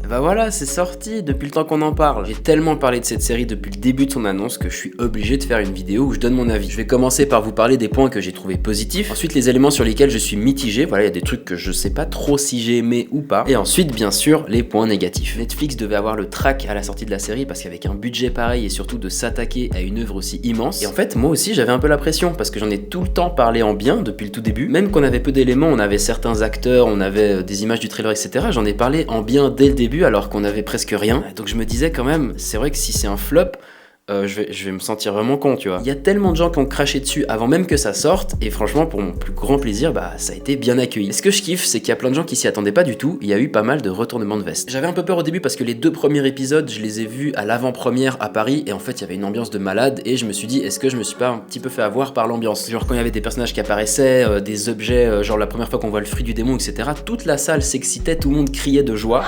Bah voilà, c'est sorti depuis le temps qu'on en parle. J'ai tellement parlé de cette série depuis le début de son annonce que je suis obligé de faire une vidéo où je donne mon avis. Je vais commencer par vous parler des points que j'ai trouvé positifs, ensuite les éléments sur lesquels je suis mitigé, voilà, il y a des trucs que je sais pas trop si j'ai aimé ou pas, et ensuite bien sûr les points négatifs. Netflix devait avoir le trac à la sortie de la série parce qu'avec un budget pareil et surtout de s'attaquer à une œuvre aussi immense, et en fait moi aussi j'avais un peu la pression parce que j'en ai tout le temps parlé en bien depuis le tout début, même qu'on avait peu d'éléments, on avait certains acteurs, on avait des images du trailer etc, j'en ai parlé en bien dès le début alors qu'on avait presque rien, donc je me disais quand même, c'est vrai que si c'est un flop, je vais me sentir vraiment con, tu vois. Il y a tellement de gens qui ont craché dessus avant même que ça sorte, et franchement, pour mon plus grand plaisir, bah ça a été bien accueilli. Et ce que je kiffe, c'est qu'il y a plein de gens qui s'y attendaient pas du tout, il y a eu pas mal de retournements de veste. J'avais un peu peur au début parce que les 2 premiers épisodes, je les ai vus à l'avant-première à Paris, et en fait, il y avait une ambiance de malade, et je me suis dit, est-ce que je me suis pas un petit peu fait avoir par l'ambiance? Genre quand il y avait des personnages qui apparaissaient, des objets, genre la première fois qu'on voit le fruit du démon, etc., toute la salle s'excitait, tout le monde criait de joie.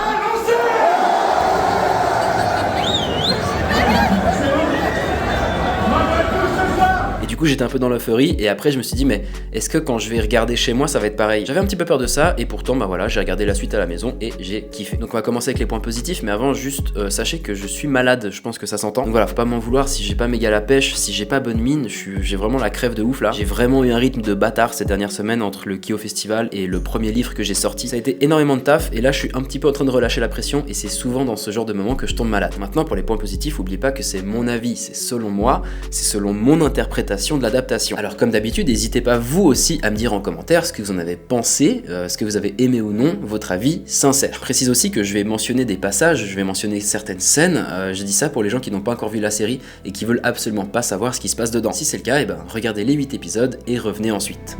Du coup j'étais un peu dans l'euphorie et après je me suis dit mais est-ce que quand je vais regarder chez moi ça va être pareil? J'avais un petit peu peur de ça et pourtant bah voilà, j'ai regardé la suite à la maison et j'ai kiffé. Donc on va commencer avec les points positifs, mais avant juste sachez que je suis malade, je pense que ça s'entend. Donc voilà, faut pas m'en vouloir si j'ai pas méga la pêche, si j'ai pas bonne mine, j'ai vraiment la crève de ouf là. J'ai vraiment eu un rythme de bâtard ces dernières semaines entre le Kyo Festival et le premier livre que j'ai sorti. Ça a été énormément de taf et là je suis un petit peu en train de relâcher la pression et c'est souvent dans ce genre de moment que je tombe malade. Maintenant pour les points positifs, oubliez pas que c'est mon avis, c'est selon moi, c'est selon mon interprétation de l'adaptation. Alors comme d'habitude, n'hésitez pas vous aussi à me dire en commentaire ce que vous en avez pensé, ce que vous avez aimé ou non, votre avis sincère. Je précise aussi que je vais mentionner des passages, je vais mentionner certaines scènes, je dis ça pour les gens qui n'ont pas encore vu la série et qui veulent absolument pas savoir ce qui se passe dedans. Si c'est le cas, regardez les 8 épisodes et revenez ensuite.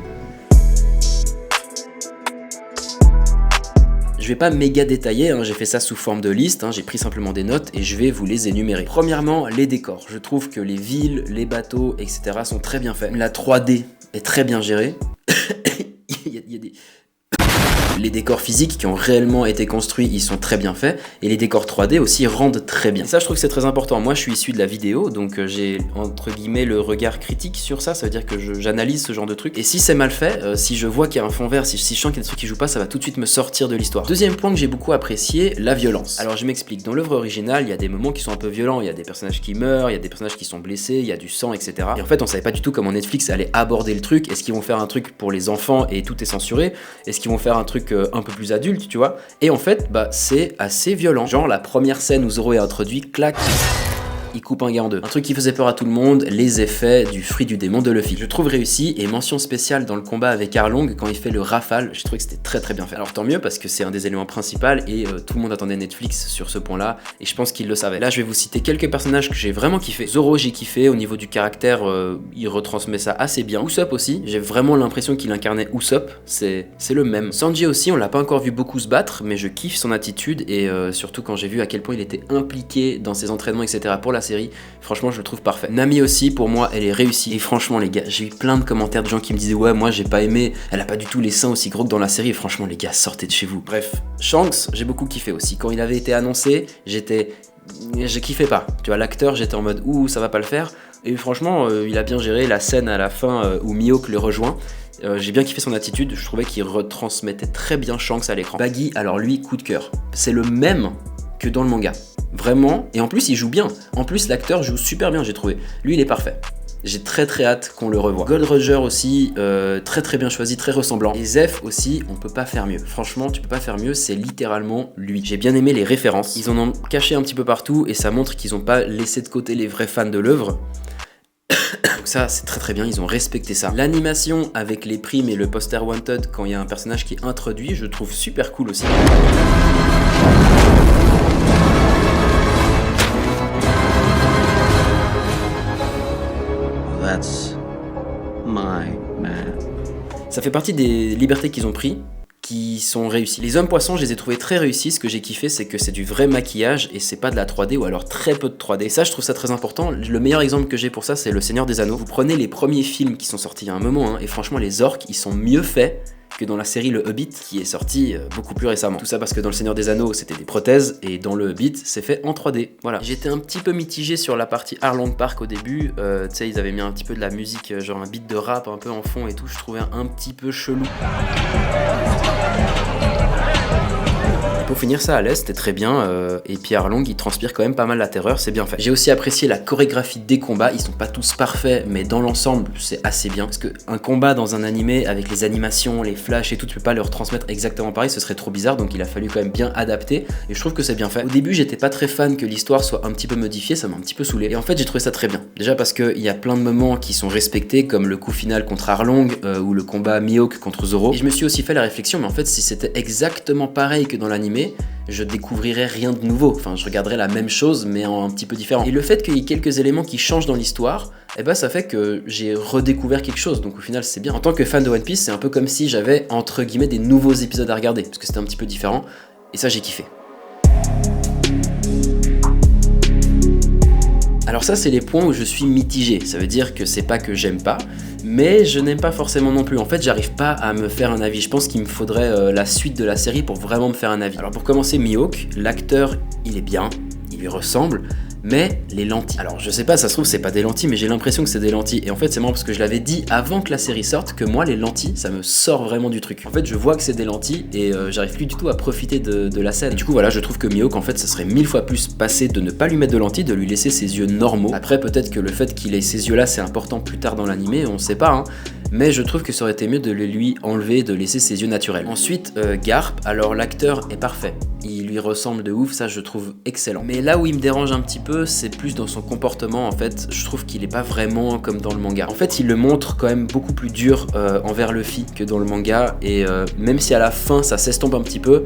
Je vais pas méga détailler, j'ai fait ça sous forme de liste, j'ai pris simplement des notes et je vais vous les énumérer. Premièrement, les décors. Je trouve que les villes, les bateaux, etc. sont très bien faits. La 3D est très bien gérée. Il y a des... Les décors physiques qui ont réellement été construits, ils sont très bien faits, et les décors 3D aussi rendent très bien. Et ça, je trouve que c'est très important. Moi, je suis issu de la vidéo, donc j'ai entre guillemets le regard critique sur ça. Ça veut dire que j'analyse ce genre de truc. Et si c'est mal fait, si je vois qu'il y a un fond vert, si je sens qu'il y a des trucs qui jouent pas, ça va tout de suite me sortir de l'histoire. Deuxième point que j'ai beaucoup apprécié, la violence. Alors je m'explique. Dans l'œuvre originale, il y a des moments qui sont un peu violents. Il y a des personnages qui meurent, il y a des personnages qui sont blessés, il y a du sang, etc. Et en fait, on savait pas du tout comment Netflix allait aborder le truc. Est-ce qu'ils vont faire un truc pour les enfants et tout est censuré? Est-ce qu'ils vont faire un truc un peu plus adulte, tu vois? Et en fait, c'est assez violent. Genre la première scène où Zoro est introduit, clac, il coupe un gars en deux. Un truc qui faisait peur à tout le monde, les effets du fruit du démon de Luffy. Je trouve réussi, et mention spéciale dans le combat avec Arlong quand il fait le rafale, je trouvais que c'était très très bien fait. Alors tant mieux parce que c'est un des éléments principaux et tout le monde attendait Netflix sur ce point là et je pense qu'il le savait. Là je vais vous citer quelques personnages que j'ai vraiment kiffé. Zoro j'ai kiffé, au niveau du caractère il retransmet ça assez bien. Usopp aussi, j'ai vraiment l'impression qu'il incarnait Usopp, c'est le même. Sanji aussi, on l'a pas encore vu beaucoup se battre mais je kiffe son attitude et surtout quand j'ai vu à quel point il était impliqué dans ses entraînements etc. pour la série, franchement je le trouve parfait. Nami aussi, pour moi elle est réussie et franchement les gars, j'ai eu plein de commentaires de gens qui me disaient ouais moi j'ai pas aimé, elle a pas du tout les seins aussi gros que dans la série et franchement les gars sortez de chez vous. Bref, Shanks j'ai beaucoup kiffé aussi, quand il avait été annoncé je kiffais pas, tu vois l'acteur j'étais en mode ouh ça va pas le faire et franchement il a bien géré la scène à la fin où Mihawk le rejoint. J'ai bien kiffé son attitude, je trouvais qu'il retransmettait très bien Shanks à l'écran. Baggy, alors lui coup de cœur, c'est le même que dans le manga. Vraiment, et en plus il joue bien. En plus l'acteur joue super bien j'ai trouvé. Lui il est parfait. J'ai très très hâte qu'on le revoie. Gold Roger aussi, très très bien choisi, très ressemblant. Et Zeph aussi, on peut pas faire mieux. Franchement, tu peux pas faire mieux, c'est littéralement lui. J'ai bien aimé les références. Ils en ont caché un petit peu partout et ça montre qu'ils ont pas laissé de côté les vrais fans de l'œuvre. Donc ça c'est très très bien, ils ont respecté ça. L'animation avec les primes et le poster Wanted quand il y a un personnage qui est introduit, je trouve super cool aussi. That's my man. Ça fait partie des libertés qu'ils ont pris, qui sont réussies. Les hommes poissons, je les ai trouvés très réussis. Ce que j'ai kiffé, c'est que c'est du vrai maquillage et c'est pas de la 3D ou alors très peu de 3D. Et ça, je trouve ça très important. Le meilleur exemple que j'ai pour ça, c'est Le Seigneur des Anneaux. Vous prenez les premiers films qui sont sortis il y a un moment, et franchement, les orques, ils sont mieux faits que dans la série Le Hobbit qui est sortie beaucoup plus récemment. Tout ça parce que dans Le Seigneur des Anneaux c'était des prothèses et dans Le Hobbit c'est fait en 3D. Voilà. J'étais un petit peu mitigé sur la partie Arlong Park au début. Tu sais, ils avaient mis un petit peu de la musique, genre un beat de rap un peu en fond et tout. Je trouvais un petit peu chelou. Pour finir, ça allait, c'était très bien, et puis Arlong il transpire quand même pas mal la terreur, c'est bien fait. J'ai aussi apprécié la chorégraphie des combats, ils sont pas tous parfaits, mais dans l'ensemble c'est assez bien, parce qu'un combat dans un animé avec les animations, les flashs et tout, tu peux pas leur transmettre exactement pareil, ce serait trop bizarre, donc il a fallu quand même bien adapter, et je trouve que c'est bien fait. Au début j'étais pas très fan que l'histoire soit un petit peu modifiée, ça m'a un petit peu saoulé, et en fait j'ai trouvé ça très bien. Déjà parce qu'il y a plein de moments qui sont respectés, comme le coup final contre Arlong, ou le combat Mihawk contre Zoro, et je me suis aussi fait la réflexion, mais en fait si c'était exactement pareil que dans l'animé, je découvrirais rien de nouveau, enfin je regarderais la même chose mais en un petit peu différent. Et le fait qu'il y ait quelques éléments qui changent dans l'histoire, et bah ça fait que j'ai redécouvert quelque chose, donc au final c'est bien. En tant que fan de One Piece, c'est un peu comme si j'avais entre guillemets des nouveaux épisodes à regarder, parce que c'était un petit peu différent, et ça j'ai kiffé. Alors ça c'est les points où je suis mitigé, ça veut dire que c'est pas que j'aime pas, mais je n'aime pas forcément non plus. En fait j'arrive pas à me faire un avis, je pense qu'il me faudrait la suite de la série pour vraiment me faire un avis. Alors pour commencer, Mihawk, l'acteur il est bien, il lui ressemble, mais les lentilles. Alors je sais pas, ça se trouve c'est pas des lentilles, mais j'ai l'impression que c'est des lentilles. Et en fait c'est marrant parce que je l'avais dit avant que la série sorte que moi les lentilles ça me sort vraiment du truc. En fait je vois que c'est des lentilles et j'arrive plus du tout à profiter de la scène. Et du coup voilà, je trouve que Mihawk en fait ça serait 1000 fois plus passé de ne pas lui mettre de lentilles, de lui laisser ses yeux normaux. Après peut-être que le fait qu'il ait ces yeux là c'est important plus tard dans l'animé, on sait pas hein. Mais je trouve que ça aurait été mieux de les lui enlever, de laisser ses yeux naturels. Ensuite, Garp, alors l'acteur est parfait. Il lui ressemble de ouf, ça je trouve excellent. Mais là où il me dérange un petit peu, c'est plus dans son comportement en fait. Je trouve qu'il est pas vraiment comme dans le manga. En fait, il le montre quand même beaucoup plus dur envers Luffy que dans le manga. Et même si à la fin ça s'estompe un petit peu,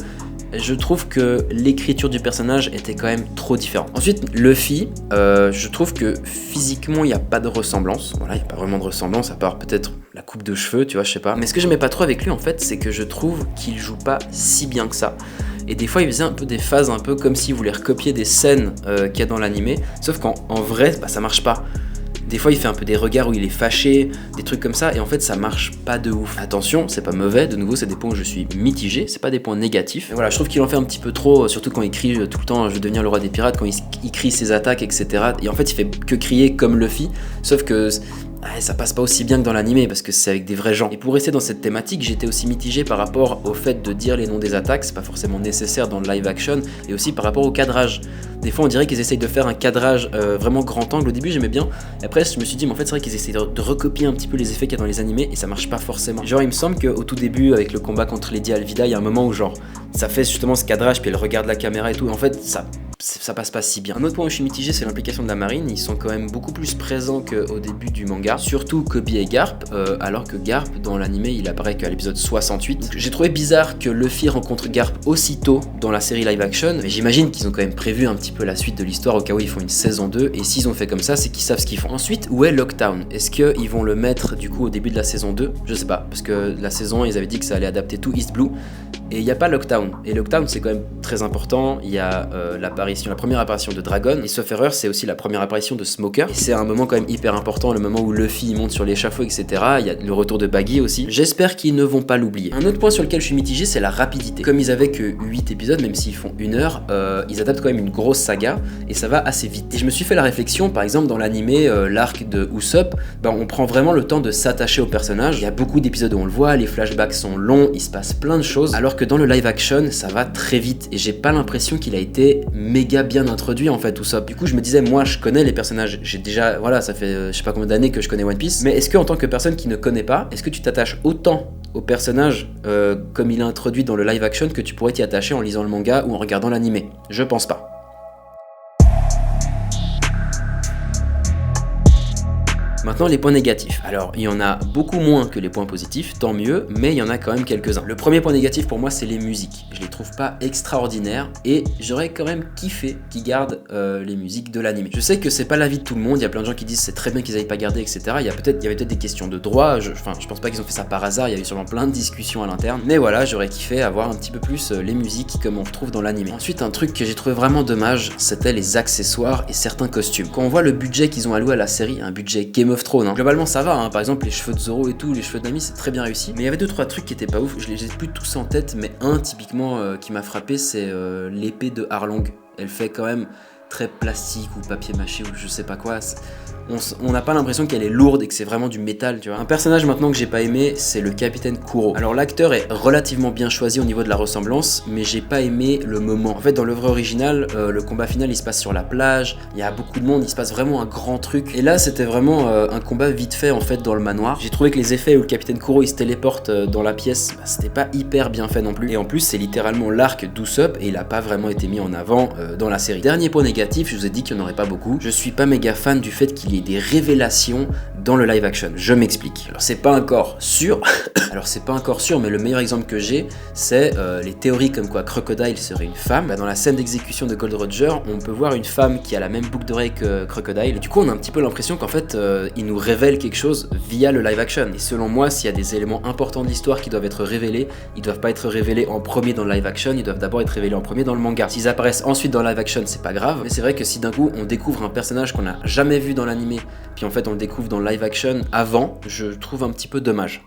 je trouve que l'écriture du personnage était quand même trop différente. Ensuite, Luffy, je trouve que physiquement, il n'y a pas de ressemblance. Voilà, il n'y a pas vraiment de ressemblance, à part peut-être la coupe de cheveux, tu vois, je sais pas. Mais ce que j'aimais pas trop avec lui, en fait, c'est que je trouve qu'il joue pas si bien que ça. Et des fois, il faisait un peu des phases un peu comme s'il voulait recopier des scènes qu'il y a dans l'animé. Sauf qu'en vrai, bah, ça marche pas. Des fois il fait un peu des regards où il est fâché, des trucs comme ça, et en fait ça marche pas de ouf. Attention, c'est pas mauvais, de nouveau c'est des points où je suis mitigé, c'est pas des points négatifs. Et voilà, je trouve qu'il en fait un petit peu trop, surtout quand il crie tout le temps je veux devenir le roi des pirates, quand il crie ses attaques, etc. Et en fait il fait que crier comme Luffy, sauf que ça passe pas aussi bien que dans l'animé parce que c'est avec des vrais gens. Et pour rester dans cette thématique, j'étais aussi mitigé par rapport au fait de dire les noms des attaques, c'est pas forcément nécessaire dans le live action, et aussi par rapport au cadrage. Des fois on dirait qu'ils essayent de faire un cadrage vraiment grand angle. Au début j'aimais bien, et après je me suis dit mais en fait c'est vrai qu'ils essayent de recopier un petit peu les effets qu'il y a dans les animés et ça marche pas forcément. Genre il me semble qu'au tout début avec le combat contre Lady Alvida, il y a un moment où genre ça fait justement ce cadrage puis elle regarde la caméra et tout, et en fait ça passe pas si bien. Un autre point où je suis mitigé, c'est l'implication de la marine. Ils sont quand même beaucoup plus présents qu'au début du manga, surtout Kobe et Garp, alors que Garp dans l'animé il apparaît qu'à l'épisode 68. Donc, j'ai trouvé bizarre que Luffy rencontre Garp aussitôt dans la série live action, mais j'imagine qu'ils ont quand même prévu un petit peu la suite de l'histoire au cas où ils font une saison 2, et s'ils ont fait comme ça c'est qu'ils savent ce qu'ils font. Ensuite, où est Lockdown? Est-ce qu'ils vont le mettre du coup au début de la saison 2? Je sais pas, parce que la saison 1 ils avaient dit que ça allait adapter tout East Blue, et il n'y a pas Lockdown. Et Lockdown c'est quand même très important. Il y a la première apparition de Dragon, et sauf erreur c'est aussi la première apparition de Smoker, et c'est un moment quand même hyper important, le moment où Luffy monte sur l'échafaud, etc. Il y a le retour de Baggy aussi. J'espère qu'ils ne vont pas l'oublier. Un autre point sur lequel je suis mitigé, c'est la rapidité. Comme ils avaient que 8 épisodes, même s'ils font 1 heure, ils adaptent quand même une grosse saga et ça va assez vite. Et je me suis fait la réflexion, par exemple dans l'animé, l'arc de Usopp, on prend vraiment le temps de s'attacher au personnage. Il y a beaucoup d'épisodes où on le voit, les flashbacks sont longs, il se passe plein de choses, alors que dans le live action ça va très vite et j'ai pas l'impression qu'il a été méga bien introduit en fait Usopp. Du coup je me disais, moi je connais les personnages, j'ai déjà, voilà, ça fait je sais pas combien d'années que je connais One Piece, mais est-ce que en tant que personne qui ne connaît pas, est-ce que tu t'attaches autant au personnage comme il est introduit dans le live action que tu pourrais t'y attacher en lisant le manga ou en regardant l'animé? Je pense pas. Maintenant les points négatifs. Alors il y en a beaucoup moins que les points positifs, tant mieux, mais il y en a quand même quelques-uns. Le premier point négatif pour moi c'est les musiques. Je les trouve pas extraordinaires et j'aurais quand même kiffé qu'ils gardent les musiques de l'anime. Je sais que c'est pas l'avis de tout le monde, il y a plein de gens qui disent c'est très bien qu'ils aient pas gardé, etc. Il y avait peut-être des questions de droit, je pense pas qu'ils ont fait ça par hasard, il y a eu sûrement plein de discussions à l'interne. Mais voilà, j'aurais kiffé avoir un petit peu plus les musiques comme on retrouve dans l'anime. Ensuite un truc que j'ai trouvé vraiment dommage, c'était les accessoires et certains costumes. Quand on voit le budget qu'ils ont alloué à la série, un budget Game of Thrones, hein. Globalement ça va, hein. Par exemple les cheveux de Zoro et tout, les cheveux de Nami c'est très bien réussi, mais il y avait 2-3 trucs qui étaient pas ouf, je les ai plus tous en tête, mais un typiquement qui m'a frappé c'est l'épée de Arlong. Elle fait quand même très plastique ou papier mâché ou je sais pas quoi, on n'a pas l'impression qu'elle est lourde et que c'est vraiment du métal, tu vois. Un personnage maintenant que j'ai pas aimé, c'est le capitaine Kuro. Alors l'acteur est relativement bien choisi au niveau de la ressemblance, mais j'ai pas aimé le moment. En fait, dans l'œuvre originale, le combat final il se passe sur la plage, il y a beaucoup de monde, il se passe vraiment un grand truc. Et là, c'était vraiment un combat vite fait en fait dans le manoir. J'ai trouvé que les effets où le capitaine Kuro il se téléporte dans la pièce, bah, c'était pas hyper bien fait non plus. Et en plus, c'est littéralement l'arc d'Usopp et il a pas vraiment été mis en avant dans la série. Dernier point négatif, je vous ai dit qu'il n'y en aurait pas beaucoup. Je suis pas méga fan du fait qu'il y ait des révélations dans le live action. Je m'explique. Alors c'est pas encore sûr. Alors c'est pas encore sûr, mais le meilleur exemple que j'ai, c'est les théories comme quoi Crocodile serait une femme. Bah, dans la scène d'exécution de Gold Roger, on peut voir une femme qui a la même boucle d'oreille que Crocodile. Et du coup, on a un petit peu l'impression qu'en fait, il nous révèle quelque chose via le live action. Et selon moi, s'il y a des éléments importants de l'histoire qui doivent être révélés, ils doivent pas être révélés en premier dans le live action, ils doivent d'abord être révélés en premier dans le manga. S'ils apparaissent ensuite dans le live action, c'est pas grave. Mais c'est vrai que si d'un coup on découvre un personnage qu'on n'a jamais vu dans l'animé, puis en fait on le découvre dans le live action avant, je trouve un petit peu dommage.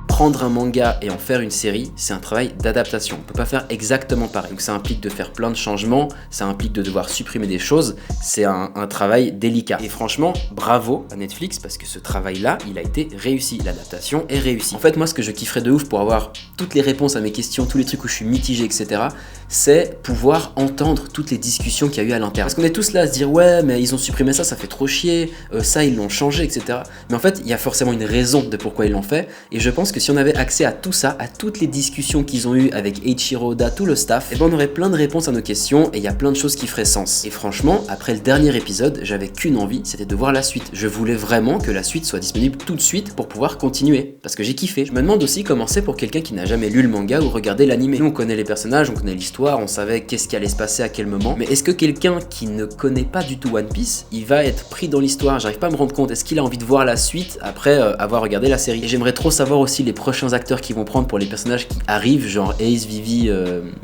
Prendre un manga et en faire une série, c'est un travail d'adaptation. On peut pas faire exactement pareil. Donc ça implique de faire plein de changements, ça implique de devoir supprimer des choses. C'est un travail délicat. Et franchement, bravo à Netflix parce que ce travail-là, il a été réussi. L'adaptation est réussie. En fait, moi, ce que je kifferais de ouf pour avoir toutes les réponses à mes questions, tous les trucs où je suis mitigé, etc., c'est pouvoir entendre toutes les discussions qu'il y a eu à l'intérieur. Parce qu'on est tous là à se dire ouais, mais ils ont supprimé ça, ça fait trop chier, ça ils l'ont changé, etc. Mais en fait, il y a forcément une raison de pourquoi ils l'ont fait. Et je pense que si on avait accès à tout ça, à toutes les discussions qu'ils ont eues avec Eiichiro Oda, tout le staff, et ben on aurait plein de réponses à nos questions et il y a plein de choses qui feraient sens. Et franchement, après le dernier épisode, j'avais qu'une envie, c'était de voir la suite. Je voulais vraiment que la suite soit disponible tout de suite pour pouvoir continuer, parce que j'ai kiffé. Je me demande aussi comment c'est pour quelqu'un qui n'a jamais lu le manga ou regardé l'animé. Nous on connaît les personnages, on connaît l'histoire, on savait qu'est-ce qui allait se passer à quel moment, mais est-ce que quelqu'un qui ne connaît pas du tout One Piece, il va être pris dans l'histoire? J'arrive pas à me rendre compte, est-ce qu'il a envie de voir la suite après avoir regardé la série? Et j'aimerais trop savoir aussi les prochains acteurs qu'ils vont prendre pour les personnages qui arrivent, genre Ace, Vivi,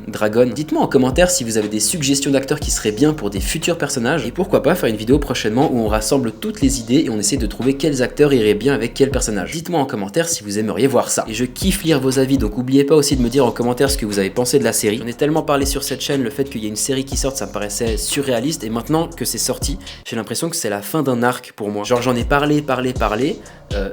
Dragon. Dites-moi en commentaire si vous avez des suggestions d'acteurs qui seraient bien pour des futurs personnages, et pourquoi pas faire une vidéo prochainement où on rassemble toutes les idées et on essaie de trouver quels acteurs iraient bien avec quels personnages. Dites-moi en commentaire si vous aimeriez voir ça. Et je kiffe lire vos avis, donc n'oubliez pas aussi de me dire en commentaire ce que vous avez pensé de la série. On est tellement parlé sur cette chaîne, le fait qu'il y ait une série qui sorte, ça me paraissait surréaliste, et maintenant que c'est sorti, j'ai l'impression que c'est la fin d'un arc pour moi. Genre j'en ai parlé,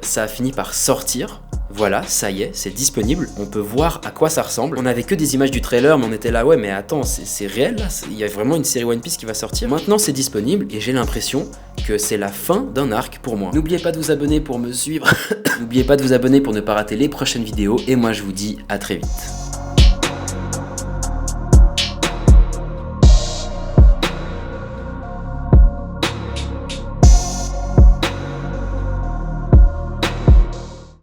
ça a fini par sortir. Voilà, ça y est, c'est disponible, on peut voir à quoi ça ressemble. On avait que des images du trailer, mais on était là, ouais mais attends, c'est réel là, il y a vraiment une série One Piece qui va sortir. Maintenant c'est disponible et j'ai l'impression que c'est la fin d'un arc pour moi. N'oubliez pas de vous abonner pour me suivre, n'oubliez pas de vous abonner pour ne pas rater les prochaines vidéos, et moi je vous dis à très vite.